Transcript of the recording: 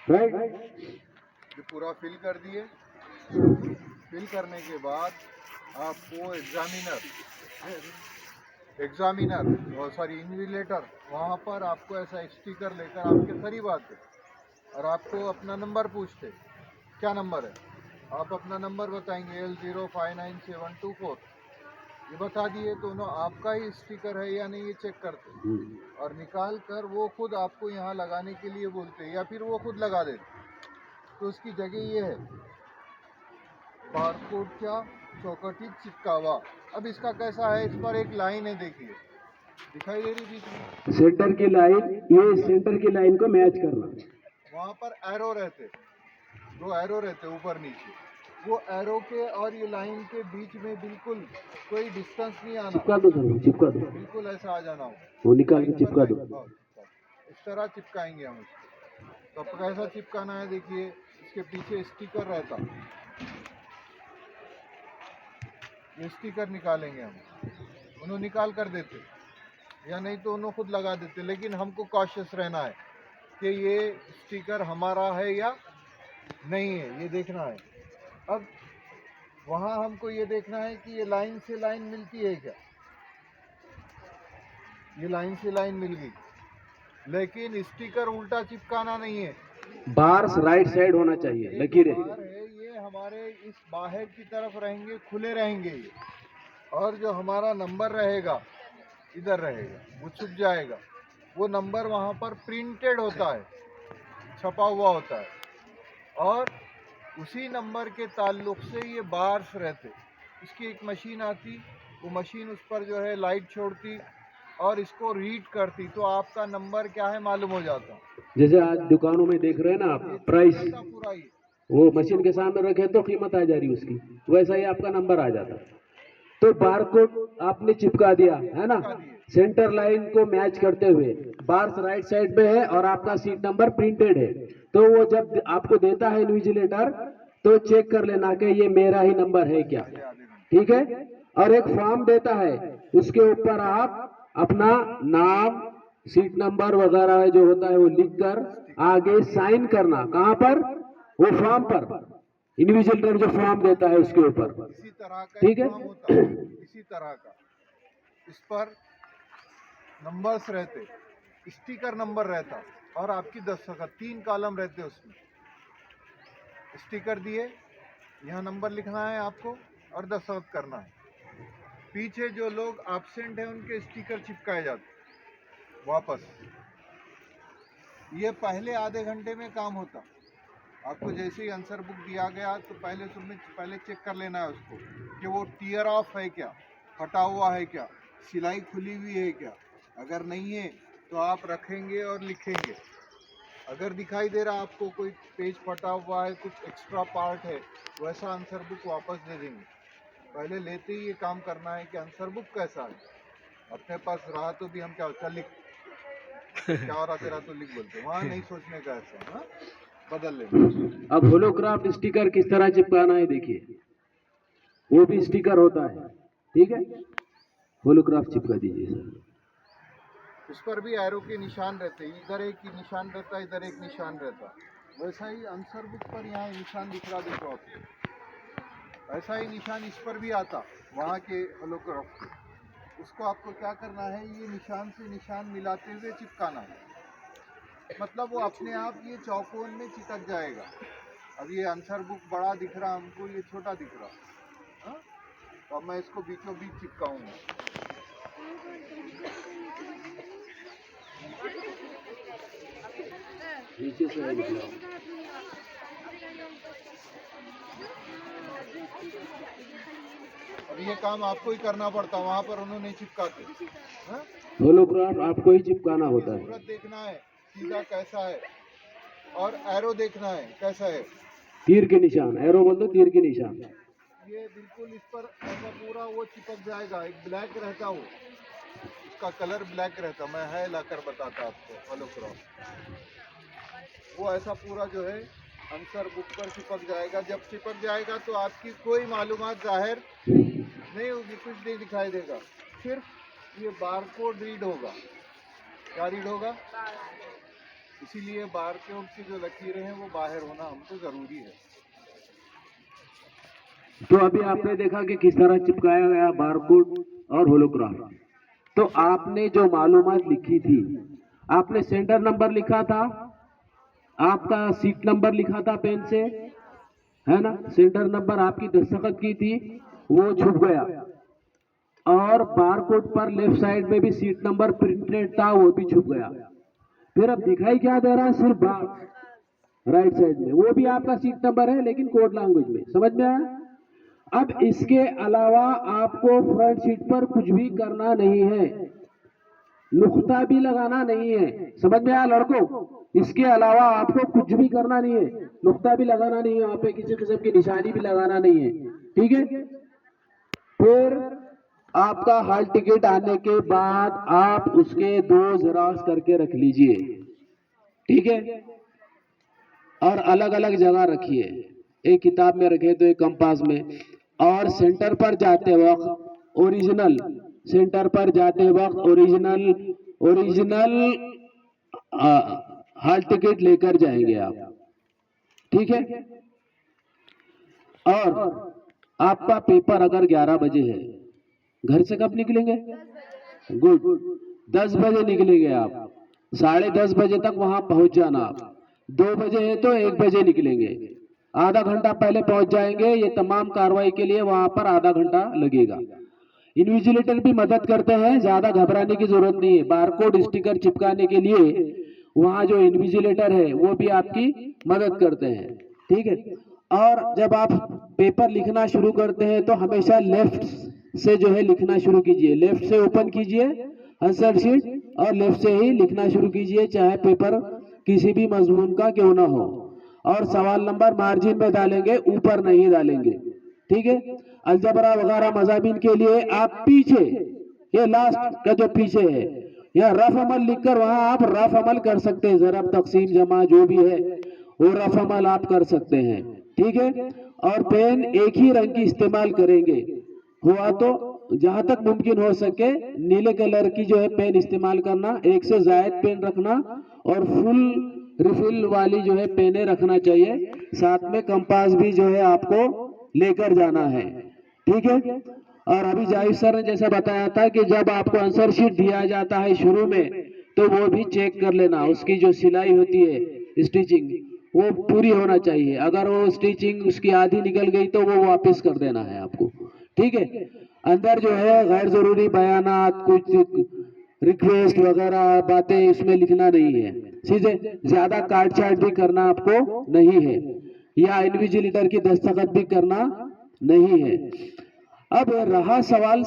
Right. ये पूरा fill कर दिए। फिल करने के बाद आपको इन्विजिलेटर वहाँ पर आपको ऐसा स्टिकर लेकर आपके करीब आते और आपको अपना नंबर पूछते, क्या नंबर है, आप अपना नंबर बताएंगे L059724, ये बता दिए तो उन्होंने आपका ही स्टिकर है या नहीं ये चेक करते और निकाल कर वो खुद आपको यहाँ लगाने के लिए बोलते या फिर वो खुद लगा देते। तो उसकी जगह ये है बारकोड का चौकटी चिपकावा। अब इसका कैसा है, इस पर एक लाइन है, देखिए दिखाई दे रही बीच में सेंटर की लाइन, ये सेंटर की लाइन को मैच करना। वहाँ पर एरो रहते, 2 एरो रहते ऊपर नीचे, वो एरो के और ये लाइन के बीच में बिल्कुल कोई डिस्टेंस नहीं आना, चिपका दो सर, चिपका दो, बिल्कुल ऐसा आ जाना हो, वो निकाल के चिपका दो। इस तरह चिपकाएंगे हम इसको। तो कैसा चिपकाना है देखिए, इसके पीछे स्टिकर रहता, ये स्टिकर निकालेंगे हम, उन्होंने निकाल कर देते या नहीं तो उन्होंने खुद लगा देते, लेकिन हमको कॉशियस रहना है कि ये स्टिकर हमारा है या नहीं है, ये देखना है। अब वहाँ हमको ये देखना है कि ये लाइन से लाइन मिलती है क्या, ये लाइन से लाइन मिल गई, लेकिन स्टिकर उल्टा चिपकाना नहीं है, बार्स राइट साइड होना चाहिए, लकीरें। ये हमारे इस बाहर की तरफ रहेंगे, खुले रहेंगे ये, और जो हमारा नंबर रहेगा इधर रहेगा, वो छुप जाएगा, वो नंबर वहाँ पर प्रिंटेड होता है, छपा हुआ होता है, और उसी नंबर के ताल्लुक से ये बार्स रहते। इसकी एक मशीन आती, वो मशीन उस पर जो है लाइट छोड़ती और इसको रीड करती, तो आपका नंबर क्या है मालूम हो जाता। जैसे आज दुकानों में देख रहे हैं ना आप, प्राइस पूरा ये वो मशीन के सामने रखे तो कीमत आ जा रही उसकी, वैसा ही आपका नंबर आ जाता। तो बारकोड आपने चिपका दिया है ना, सेंटर लाइन को मैच करते हुए, बार्स राइट साइड पे है और आपका सीट नंबर प्रिंटेड है, तो वो जब आपको देता है इन्विजिलेटर तो चेक कर लेना कि ये मेरा ही नंबर है क्या, ठीक है। और एक फॉर्म देता है, उसके ऊपर आप अपना नाम, सीट नंबर वगैरह जो होता है वो लिखकर आगे साइन करना, कहाँ पर, वो फॉर्म पर, इन्विजिलेटर जो फॉर्म देता है उसके ऊपर, इसी तरह का ठीक है। इसी तरह का इस पर नंबर्स रहते, स्टिकर नंबर रहता और आपकी दस्तखत, 3 कॉलम रहते उसमें, स्टिकर दिए, यहाँ नंबर लिखना है आपको और दस्तखत करना है। पीछे जो लोग एब्सेंट हैं उनके स्टिकर चिपकाए जाते वापस। ये पहले आधे घंटे में काम होता। आपको जैसे ही आंसर बुक दिया गया तो पहले चेक कर लेना है उसको कि वो टीयर ऑफ है क्या, फटा हुआ है क्या, सिलाई खुली हुई है क्या, अगर नहीं है तो आप रखेंगे और लिखेंगे। अगर दिखाई दे रहा आपको कोई पेज फटा हुआ है, कुछ एक्स्ट्रा पार्ट है, वैसा आंसर बुक वापस दे देंगे। पहले लेते ही ये काम करना है कि आंसर बुक कैसा है, अपने पास रहा तो भी हम क्या होता, लिख क्या हो रहा तेरा तो लिख बोलते, वहाँ नहीं सोचने का ऐसा, हाँ बदल लेंगे। अब होलोग्राफ स्टिकर किस तरह चिपकाना है देखिए, वो भी स्टिकर होता है, ठीक है। होलोग्राफ चिपका दीजिए सर। उस पर भी एरो के निशान रहते, इधर एक निशान रहता, इधर एक निशान रहता, वैसा ही आंसर बुक पर यहाँ निशान दिख रहा देखो आपको, ऐसा ही निशान इस पर भी आता वहाँ के होलोग्राफ के। उसको आपको क्या करना है, ये निशान से निशान मिलाते हुए चिपकाना है, मतलब वो अपने आप ये चौकोन में चिपक जाएगा। अब ये आंसर बुक बड़ा दिख रहा हमको, ये छोटा दिख रहा, हाँ? तो अब मैं इसको बीचों बीच चिपकाऊंगा। नीचे से अब ये काम आपको ही करना पड़ता, वहाँ पर उन्होंने चिपकाते। होलोग्राफ आपको ही चिपकाना होता है। सूरत देखना है सीधा कैसा है, और एरो देखना है कैसा है, तीर के निशान, एरो बोल दो, तीर के निशान। ये बिल्कुल इस पर ऐसा पूरा वो चिपक जाएगा। एक ब्लैक रहता, वो उसका कलर ब्लैक रहता, मैं है लाकर बताता आपको होलोग्राफ। वो ऐसा पूरा जो है आंसर बुक पर चिपक जाएगा। जब चिपक जाएगा तो आपकी कोई मालूमात जाहिर नहीं होगी, कुछ नहीं दिखाई देगा, सिर्फ ये बारकोड रीड होगा। क्या रीड होगा? इसीलिए बारकोड की जो लकीरें हैं वो बाहर होना हमको जरूरी है। तो अभी आपने देखा कि किस तरह चिपकाया गया बारकोड और होलोग्राफ। तो आपने जो मालूमात लिखी थी, आपने सेंटर नंबर लिखा था, आपका सीट नंबर लिखा था पेन से, है ना, सेंटर नंबर आपकी दस्तखत की थी, वो छुप गया। और बारकोड पर लेफ्ट साइड में भी सीट नंबर प्रिंटेड था, वो भी छुप गया। फिर अब दिखाई क्या दे रहा है, सिर्फ बार राइट साइड में, वो भी आपका सीट नंबर है लेकिन कोड लैंग्वेज में। समझ में आया? अब इसके अलावा आपको फ्रंट सीट पर कुछ भी करना नहीं है, नुक्ता भी लगाना नहीं है। समझ में आया लड़कों? इसके अलावा आपको कुछ भी करना नहीं है, नुक्ता भी लगाना नहीं है, वहां पे किसी किस्म की निशानी भी लगाना नहीं है। ठीक है? फिर आपका हॉल टिकट आने के बाद आप उसके 2 जेरॉक्स करके रख लीजिए। ठीक है? और अलग अलग जगह रखिए, एक किताब में रखे तो एक कंपास में। और सेंटर पर जाते वक्त ओरिजिनल, सेंटर पर जाते वक्त ओरिजिनल हॉल टिकट लेकर जाएंगे आप। ठीक है? और आपका पेपर अगर 11 बजे है, घर से कब निकलेंगे? गुड, 10 बजे निकलेंगे आप। 10:30 बजे तक वहां पहुंच जाना आप। 2 बजे है तो 1 बजे निकलेंगे, आधा घंटा पहले पहुंच जाएंगे। ये तमाम कार्रवाई के लिए वहां पर आधा घंटा लगेगा। इन्विजिलेटर भी मदद करते हैं, ज्यादा घबराने की जरूरत नहीं है। बारकोड स्टिकर चिपकाने के लिए वहां जो इन्विजिलेटर है वो भी आपकी मदद करते हैं। ठीक है? और जब आप पेपर लिखना शुरू करते हैं तो हमेशा लेफ्ट से जो है लिखना शुरू कीजिए। लेफ्ट से ओपन कीजिए आंसर शीट और लेफ्ट से ही लिखना शुरू कीजिए, चाहे पेपर किसी भी मजमून का क्यों ना हो। और सवाल नंबर मार्जिन में डालेंगे, ऊपर नहीं डालेंगे। ठीक है? अलजबरा वगैरह मजामिन के लिए आप पीछे, ये लास्ट का जो पीछे है, यहाँ रफ अमल लिखकर वहां आप रफ अमल कर सकते हैं। जरा तकसीम जमा जो भी है वो रफ अमल आप कर सकते हैं। ठीक है? और पेन एक ही रंग की इस्तेमाल करेंगे, हुआ तो जहां तक मुमकिन हो सके नीले कलर की जो है पेन इस्तेमाल करना, एक से ज्यादा पेन रखना और फुल रिफिल वाली जो है पेने रखना चाहिए। साथ में कंपास भी जो है आपको लेकर जाना है। ठीक है? और अभी जाहिद सर ने जैसा बताया था कि जब आपको आंसर शीट दिया जाता है शुरू में, तो वो भी चेक कर लेना, उसकी जो सिलाई होती है स्टिचिंग वो पूरी होना चाहिए। अगर वो स्टिचिंग उसकी आधी निकल गई तो वो वापस कर देना है आपको। ठीक है? अंदर जो है गैर जरूरी बयानात, कुछ रिक्वेस्ट वगैरह बातें इसमें लिखना नहीं है। सीधे ज्यादा काट छाट भी करना आपको नहीं है, या इन्विजिलेटर की दस्तखत भी करना नहीं है। अब रहा सवाल